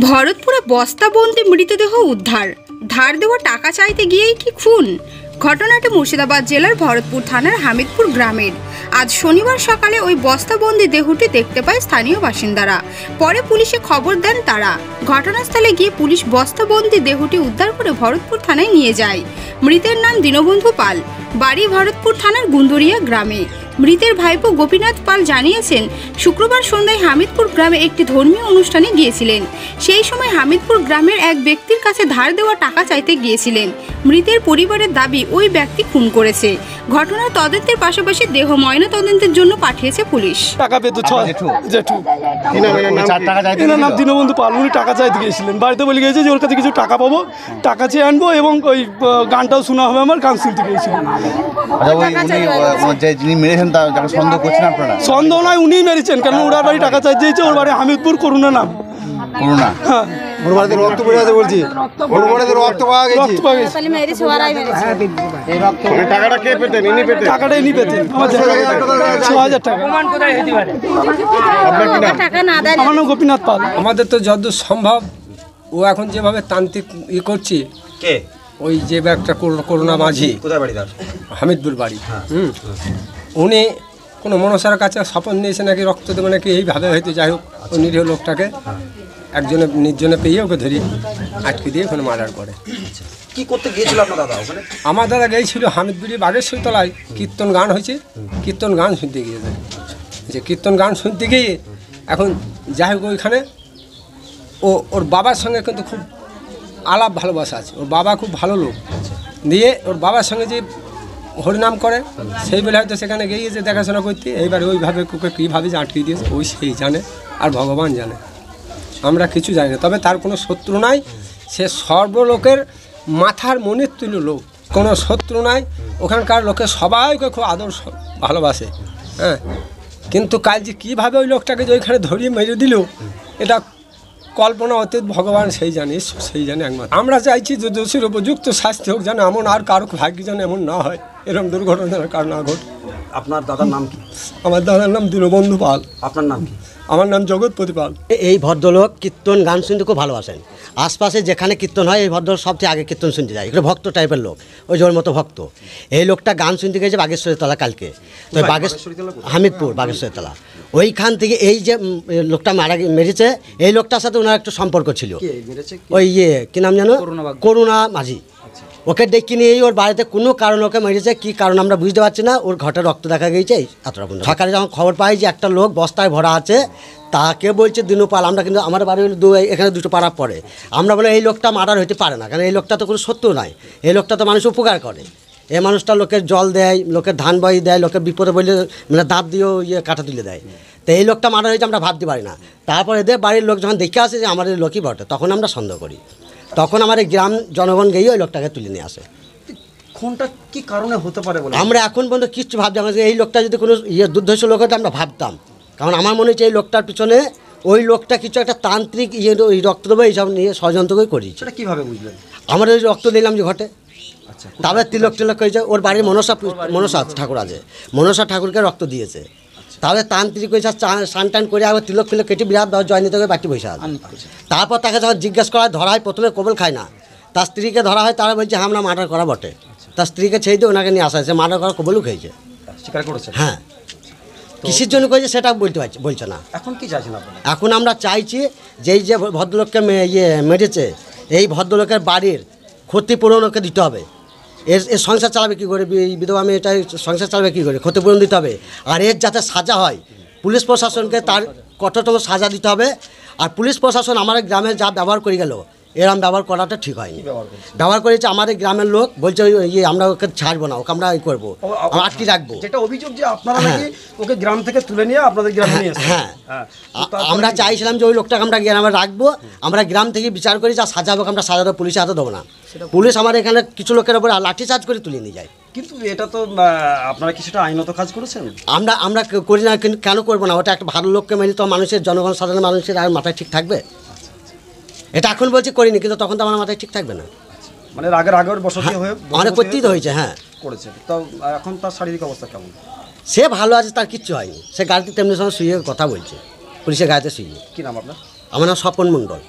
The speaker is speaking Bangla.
ভরতপুরে বস্তাবন্দি মৃতদেহ উদ্ধার, ধার দেওয়া টাকা চাইতে গিয়েই কি খুন। ঘটনাটি মুর্শিদাবাদ জেলার ভরতপুর থানার হামিদপুর গ্রামের। আজ শনিবার সকালে ওই বস্তাবন্দি দেহটি দেখতে পায় স্থানীয় বাসিন্দারা। পরে পুলিশে খবর দেন তারা। ঘটনাস্থলে গিয়ে পুলিশ বস্তাবন্দি দেহটি উদ্ধার করে ভরতপুর থানায় নিয়ে যায়। মৃতের নাম দীনবন্ধু পাল, বাড়ি ভরতপুর থানার গুন্দুরিয়া গ্রামে। মৃতের ভাইপো গোপীনাথ পাল জানিয়েছেন, শুক্রবার সন্ধ্যায় হামিদপুর গ্রামে একটি ধর্মীয় অনুষ্ঠানে গিয়েছিলেন। সেই সময় হামিদপুর গ্রামের এক ব্যক্তির কাছে ধার দেওয়া টাকা চাইতে গিয়েছিলেন। মৃতের পরিবারের দাবি ওই ব্যক্তি খুন করেছে। ঘটনার তদন্তের পাশাপাশি দেহ ময়না তদন্তের জন্য পাঠিয়েছে পুলিশ। টাকা পেত জেঠু নাম দীনবন্ধু পাল, উনি টাকা চাইতে গিয়েছিলেন। বাড়িতে বলে গিয়েছে যে ওর কাছে কিছু টাকা পাবো, টাকা চেয়ে আনবো এবং ওই গানটাও শোনা হবে, আমার গান শুনতে গিয়েছিলেন। সন্দেহ নয়, উনিই মেরেছেন, কেন ওনার বাড়ি টাকা চাইতে দিয়েছে। ওর বাড়ি হামিদপুর, করুণা নাম। হ্যাঁ, ওর বাড়িতে রক্ত পড়ে আছে বলছি, ওর বাড়িতে রক্ত পাওয়া গেছে। টাকাটা কে পেতেন? ইনি পেতেন। টাকাটা ইনি পেতেন, ৬০০০ টাকা। আমার নাম গোপীনাথ পাল। আমাদের তো যতদূর সম্ভব ও এখন যেভাবে তান্ত্রিক করছি, কে ওই যে একটা করোনা মাঝি, কোথায় বাড়ি তার? হামিদপুর বাড়ি। উনি কোনো মনসার কাছে স্বপন নিয়েছে নাকি রক্ত দেবে নাকি, এইভাবে হয়তো যাই হোক ওই নিরীহ লোকটাকে একজনে নির্জনে পেয়ে ওকে ধরি আটকে দিয়ে ওখানে মার্ডার করে। কি করতে গিয়েছিল আপনার দাদা ওখানে? আমার দাদা গিয়েছিল হামিদপুরি বাগেশ্বরী তলায়, কীর্তন গান হয়েছে, কীর্তন গান শুনতে গিয়েছে। যে কীর্তন গান শুনতে গিয়ে এখন যাই হোক ওইখানে ওর বাবার সঙ্গে কিন্তু খুব আলাপ ভালোবাসা আছে। ওর বাবা খুব ভালো লোক, দিয়ে ওর বাবার সঙ্গে যে হরিনাম করে সেই বেলা হয়তো সেখানে গিয়েছে দেখাশোনা করতে। এইবার ওইভাবে ওকে কীভাবে যে আটকে দিয়েছে ওই সেই জানে, আর ভগবান জানে, আমরা কিছু জানি না। তবে তার কোনো শত্রু নাই, সে সর্বলোকের মাথার মনের তুল্য লোক, কোনো শত্রু নাই। ওখানকার লোকে সবাইকে খুব আদর ভালোবাসে। হ্যাঁ, কিন্তু কাল যে কীভাবে ওই লোকটাকে যে ওইখানে ধরিয়ে মেরে দিল, এটা কল্পনা অতীত, ভগবান সেই জানে, সেই জানে একমাত্র। আমরা চাইছি যে দোষীর উপযুক্ত শাস্তি হোক, যেন এমন আর কারো ভাগ্য যেন এমন না হয়, এরকম দুর্ঘটনার কারণ না ঘটে। আপনার দাদার নাম কি? আমার দাদার নাম দীনবন্ধু পাল। আপনার নাম কি? আমার নাম জগৎপতি পাল। এই ভদ্রলোক কীর্তন গান শুনতে খুব ভালোবাসেন। আশপাশে যেখানে কীর্তন হয় এই ভদ্রলোক সবচেয়ে আগে কীর্তন শুনতে যায়। এগুলো ভক্ত টাইপের লোক, ওই জোর মতো ভক্ত। এই লোকটা গান শুনতে গেছে বাগেশ্বরী তলা কালকে, তো হামিদপুর বাগেশ্বরী তলা। ওইখান থেকে এই যে লোকটা মেরেছে, এই লোকটার সাথে ওনার একটা সম্পর্ক ছিল। ওই কি নাম জানো, করুণা মাঝি। ওকে ডেকে নিয়ে ওর বাড়িতে কোনো কারণ ওকে মেরেছে, কী কারণ আমরা বুঝতে পারছি না। ওর ঘটে রক্ত দেখা গিয়েছে এতটা পর্যন্ত। সকালে যখন খবর পাই যে একটা লোক বস্তায় ভরা আছে, তাকে বলছে দিনুপাল। আমরা কিন্তু আমার বাড়ি এখানে দুটো পাড়া পড়ে, আমরা বলে এই লোকটা মার্ডার হইতে পারে না, কারণ এই লোকটা তো কোনো শত্রু নয়। এই লোকটা তো মানুষ উপকার করে। এই মানুষটা লোকের জল দেয়, লোকের ধান বই দেয়, লোকের বিপদে বললে মানে দাঁত দিয়েও কাটা তুলে দেয়। তো এই লোকটা মার্ডার হয়েছে আমরা ভাবতে পারি না। তারপর এদের বাড়ির লোক যখন দেখে আসে যে আমাদের লোকই বটে, তখন আমরা সন্দেহ করি। তখন আমাদের গ্রাম জনগণ গিয়ে ওই লোকটাকে তুলে নিয়ে আসে। কোনটা কি কারণে হতে পারে বলে আমরা এখন পর্যন্ত কিচ্ছু ভাবছি না। এই লোকটা যদি কোনো দুর্ধর্ষ লোক হতো আমরা ভাবতাম, কারণ আমার মনে হচ্ছে এই লোকটার পিছনে ওই লোকটা কিছু একটা তান্ত্রিক ওই রক্ত দেবো এইসব নিয়ে ষড়যন্ত্র করে করি। সেটা কীভাবে বুঝলেন? আমরা ওই রক্ত দিলাম যে ঘটে, তারপরে তিলক করেছে। ওর বাড়ির মনসা ঠাকুর আছে, মনসা ঠাকুরকে রক্ত দিয়েছে। তাহলে তান্ত্রিক হয়েছে, স্নান টান করে আবার তিলক ফিলক কেটে বিরাট জয় নিতে হবে, বাটি বসে আছে। তারপর তাকে যখন জিজ্ঞেস করা হয়, ধরা হয়, প্রথমে কবল খায় না, তার স্ত্রীকে ধরা হয়। তারা বলছে হ্যাঁ আমরা মার্ডার করা বটে। তার স্ত্রীকে ছেড়ে দিয়ে ওনাকে নিয়ে আসা হয়েছে, মার্ডার করা কবলও খেয়েছে, স্বীকার করেছে। হ্যাঁ, কিসের জন্য করেছে সেটা বলছে না। এখন কি চাইছেন আপনারা? এখন আমরা চাইছি যে এই যে ভদ্রলোককে মেরেছে, এই ভদ্রলোকের বাড়ির ক্ষতিপূরণ ওকে দিতে হবে। এর সংসার চালাবে কী করে? বিধবা মেয়েটাই সংসার চালাবে কী করে? ক্ষতিপূরণ দিতে হবে। আর এর যাতে সাজা হয়, পুলিশ প্রশাসনকে তার কঠোরতম সাজা দিতে হবে। আর পুলিশ প্রশাসন আমাদের গ্রামে যা ব্যবহার করে গেল, এরম ব্যবহার করাটা ঠিক হয়নি। ব্যবহার করেছে আমাদের গ্রামের লোক, বলছে আমরা ওকে ছাড়বো না, ওকে আমরা করবো, আমরা আটকে রাখবো। যেটা অভিযোগ যে আপনারা নাকি ওকে গ্রাম থেকে তুলে নিয়ে আপনাদের গ্রামে নিয়ে এসেছেন। হ্যাঁ, আমরা চাইছিলাম যে ওই লোকটাকে আমরা গ্রামে রাখবো, আমরা গ্রাম থেকে বিচার করি যা সাজা হোক আমরা সাজাটা পুলিশের হাতে দেবো না। পুলিশ আমার এখানে কিছু লোকের ওপরে লাঠিচার্জ করে তুলে নিয়ে যায়। কিন্তু এটা তো আপনারা কি সেটা আইনত কাজ করেছেন? আমরা করি না, কিন্তু কেন করবো না? ওটা একটা ভালো লোককে মেরে তো মানুষের, জনগণ সাধারণ মানুষের আর মাথায় ঠিক থাকবে? এটা এখন বলছি করিনি, কিন্তু তখন তো আমার মাথায় ঠিক থাকবে না। মানে আগের বছর হয়ে অনেক করতেই তো হয়েছে। হ্যাঁ, করেছে। তো এখন তার শারীরিক অবস্থা কেমন? সে ভালো আছে, তার কিচ্ছু হয়নি। সে গাড়িতে তেমনি সময় শুয়ে কথা বলছে, পুলিশের গাড়িতে শুয়ে। কী নাম আপনার? আমার নাম স্বপন মণ্ডল।